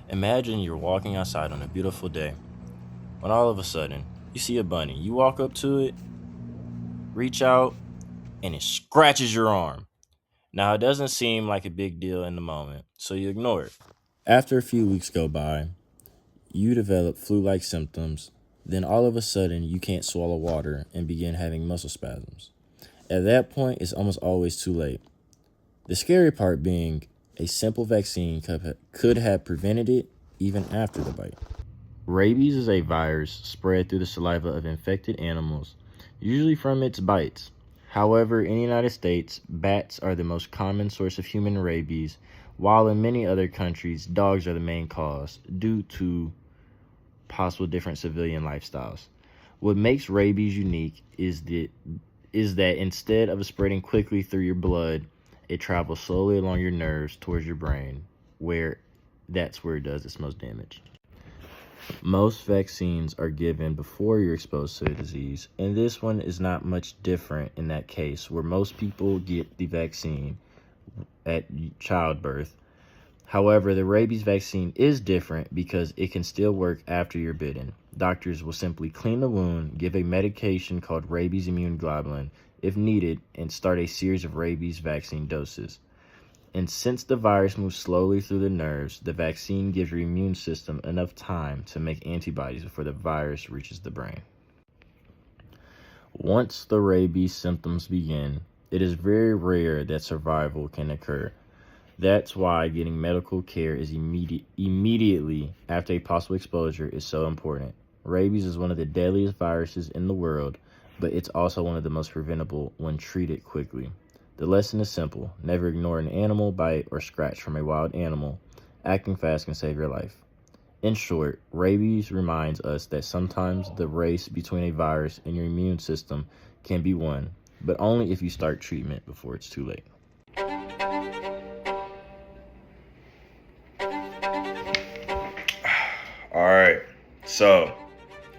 Imagine you're walking outside on a beautiful day when all of a sudden you see a bunny. You walk up to it, reach out, and it scratches your arm. Now, it doesn't seem like a big deal in the moment, so you ignore it. After a few weeks go by, you develop flu like symptoms. Then, all of a sudden, you can't swallow water and begin having muscle spasms. At that point, it's almost always too late. The scary part being a simple vaccine could have prevented it even after the bite. Rabies is a virus spread through the saliva of infected animals, usually from its bites. However, in the United States, bats are the most common source of human rabies, while in many other countries, dogs are the main cause due to possible different civilian lifestyles. What makes rabies unique is that instead of spreading quickly through your blood, it travels slowly along your nerves towards your brain, where that's where it does its most damage. Most vaccines are given before you're exposed to the disease, and this one is not much different in that case, where most people get the vaccine at childbirth. However, the rabies vaccine is different because it can still work after you're bitten. Doctors will simply clean the wound, give a medication called rabies immune globulin if needed, and start a series of rabies vaccine doses. And since the virus moves slowly through the nerves, the vaccine gives your immune system enough time to make antibodies before the virus reaches the brain. Once the rabies symptoms begin, it is very rare that survival can occur. That's why getting medical care is immediately after a possible exposure is so important. Rabies is one of the deadliest viruses in the world, but it's also one of the most preventable when treated quickly. The lesson is simple. Never ignore an animal bite or scratch from a wild animal. Acting fast can save your life. In short, rabies reminds us that sometimes the race between a virus and your immune system can be won, but only if you start treatment before it's too late. All right, so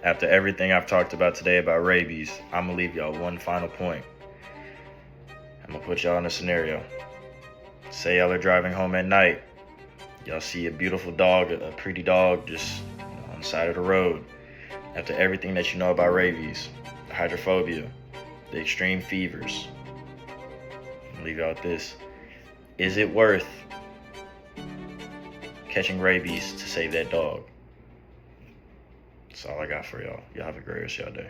after everything I've talked about today about rabies, I'm gonna leave y'all one final point. I'm gonna put y'all in a scenario. Say y'all are driving home at night. Y'all see a beautiful dog, a pretty dog just on the side of the road. After everything that you know about rabies, the hydrophobia, the extreme fevers, I'll leave y'all with this. Is it worth catching rabies to save that dog? That's all I got for y'all. Y'all have a great rest of y'all day.